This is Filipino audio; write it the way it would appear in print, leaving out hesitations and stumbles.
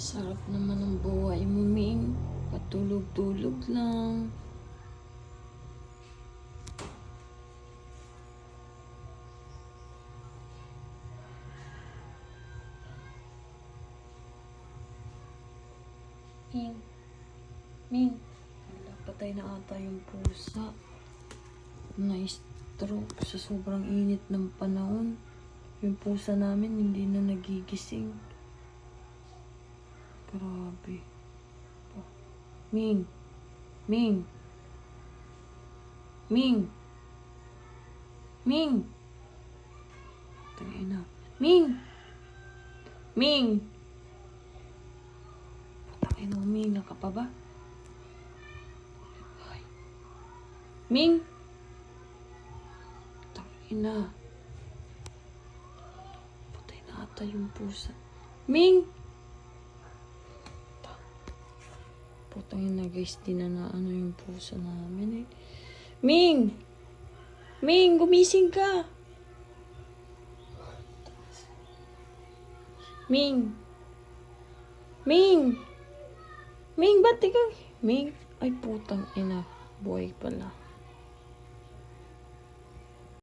Sarap naman ng buhay mo, Ming. Patulog-tulog lang. Ming. Ming. Wala, patay na ata yung pusa. Na-stroke sa sobrang init ng panahon. Yung pusa namin hindi na nagigising. Grabe. Ming. Ming. Ming. Ming. Tangin na. Ming. Ming. Tangin na, Ming. Ka pa ba? Ay. Ming. Tangin na. Patay na ata yung pusa. Ming. Putangin na guys, di na ano yung pusa namin eh. Ming! Ming, gumising ka! Ming! Ming! Ming, ba't ikaw? Ming? Ay putang ina, buhay pala.